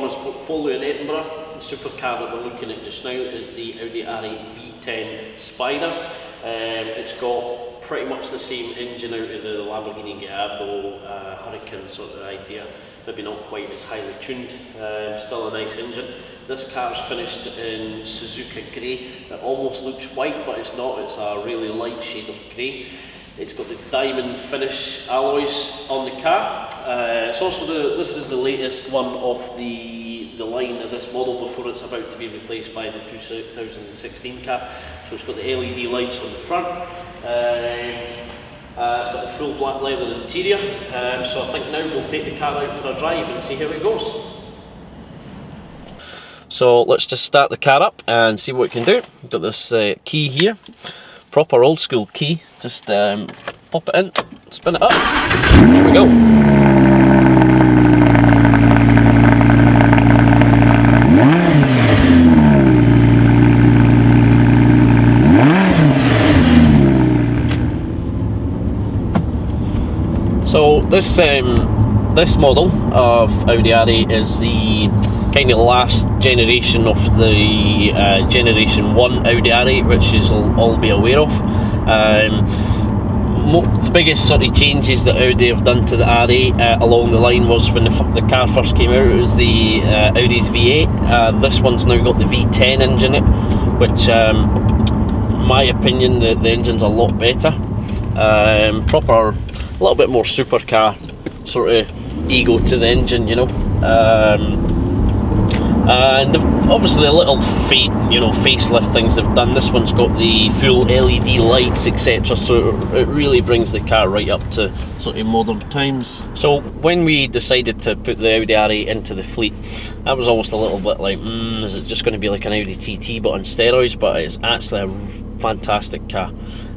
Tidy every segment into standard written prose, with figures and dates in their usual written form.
farmer's portfolio in Edinburgh. The supercar that we're looking at just now is the Audi R8 V10 Spyder. It's got pretty much the same engine out of the Lamborghini Gallardo Hurricane sort of idea, maybe not quite as highly tuned, still a nice engine. This car's finished in Suzuka grey. It almost looks white, but it's not, it's a really light shade of grey. It's got the diamond finish alloys on the car. It's also this is the latest one of the line of this model before it's about to be replaced by the 2016 car. So it's got the LED lights on the front. It's got the full black leather interior. So I think now we'll take the car out for a drive and see how it goes. So let's just start the car up and see what it can do. We've got this key here, proper old school key. Just pop it in, spin it up, there we go. So this model of Audi R8 is the kind of last generation of the Generation 1 Audi R8, which you'll all be aware of. The biggest sort of changes that Audi have done to the R8 along the line was when the car first came out, it was the Audi's V8. This one's now got the V10 engine in it, which in my opinion the engine's a lot better. Proper, a little bit more supercar sort of ego to the engine, you know. And obviously a little facelift things they've done. This one's got the full LED lights, etc. So it really brings the car right up to sort of modern times. So when we decided to put the Audi R8 into the fleet, I was almost a little bit like, is it just going to be like an Audi TT but on steroids? But it's actually a fantastic car.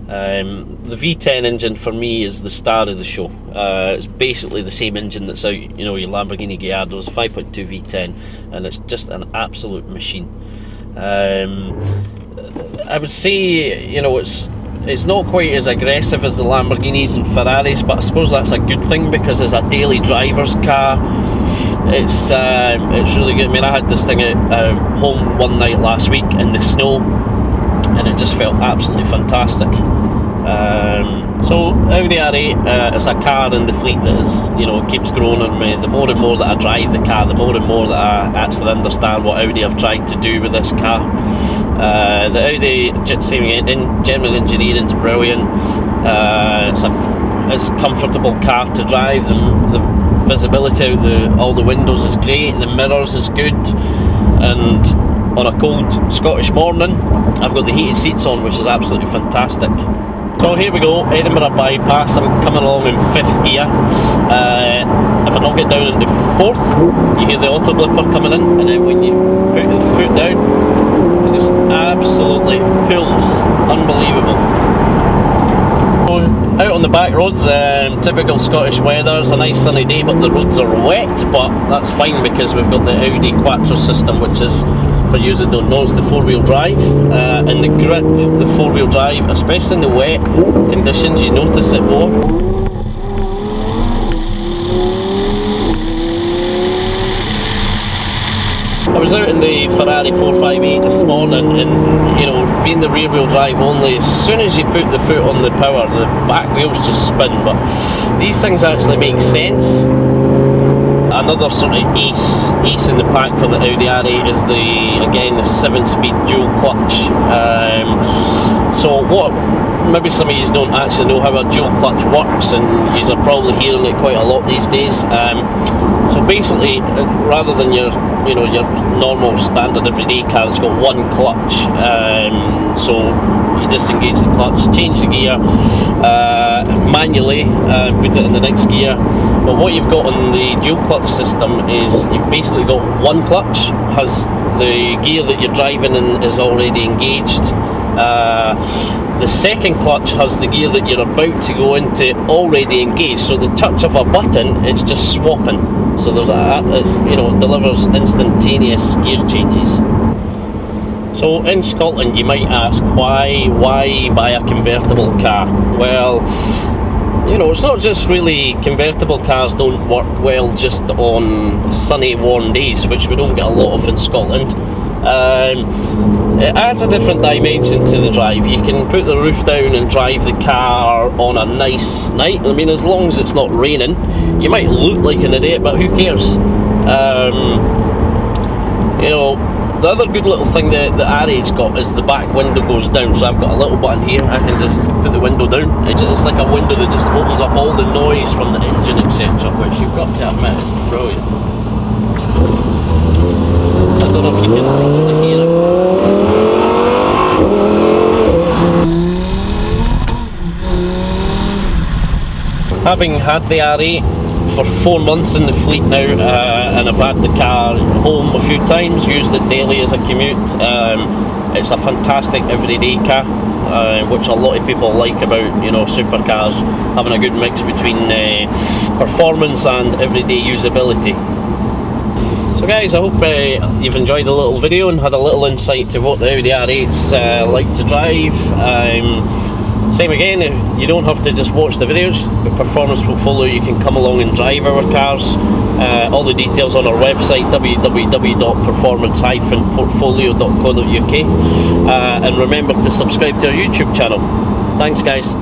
The V10 engine for me is the star of the show. It's basically the same engine that's out, you know, your Lamborghini Gallardo's 5.2 V10, and it's just an absolute machine. I would say, you know, it's not quite as aggressive as the Lamborghinis and Ferraris, but I suppose that's a good thing because as a daily driver's car, it's really good. I mean, I had this thing at home one night last week in the snow, and it just felt absolutely fantastic. So Audi R8 is a car in the fleet that is, you know, keeps growing on me. The more and more that I drive the car, the more and more that I actually understand what Audi have tried to do with this car. The Audi general engineering is brilliant. It's a comfortable car to drive. The visibility out all the windows is great. The mirrors is good, and on a cold Scottish morning, I've got the heated seats on, which is absolutely fantastic. So here we go, Edinburgh bypass. I'm coming along in 5th gear. If I knock it down into 4th, you hear the auto blipper coming in, and then when you put the foot down, it just absolutely pulls. Unbelievable. So out on the back roads, typical Scottish weather. It's a nice sunny day, but the roads are wet, but that's fine because we've got the Audi Quattro system, which is, for you that don't know, it's the 4-wheel drive. In the grip, the 4-wheel drive, especially in the wet conditions, you notice it more. I was out in the Ferrari 458 this morning, and you know, being the rear wheel drive only, as soon as you put the foot on the power, the back wheels just spin. But these things actually make sense. Another sort of ace in the pack for the Audi R8 is the 7-speed dual clutch. So what maybe some of you don't actually know how a dual clutch works, and you are probably hearing it quite a lot these days. So basically, rather than your normal standard everyday car that's got one clutch, so you disengage the clutch, change the gear manually, put it in the next gear. But what you've got on the dual clutch system is you've basically got one clutch, has the gear that you're driving in is already engaged. The second clutch has the gear that you're about to go into already engaged, so the touch of a button, it's just swapping. So there's it delivers instantaneous gear changes. So in Scotland, you might ask, why buy a convertible car? Well, you know, it's not just really convertible cars don't work well just on sunny, warm days, which we don't get a lot of in Scotland. It adds a different dimension to the drive. You can put the roof down and drive the car on a nice night. I mean, as long as it's not raining. You might look like an idiot, but who cares? You know, the other good little thing that the R8's got is the back window goes down. So I've got a little button here, I can just put the window down. It's like a window that just opens up all the noise from the engine, etc., which you've got to admit is brilliant. I don't know if you can hear it. Having had the R8 for 4 months in the fleet now, and I've had the car home a few times, used it daily as a commute. It's a fantastic everyday car, which a lot of people like about, you know, supercars, having a good mix between performance and everyday usability. So guys, I hope you've enjoyed the little video and had a little insight to what the Audi R8's like to drive. Same again, you don't have to just watch the videos. The performance portfolio, you can come along and drive our cars. All the details on our website, www.performance-portfolio.co.uk, and remember to subscribe to our YouTube channel. Thanks guys.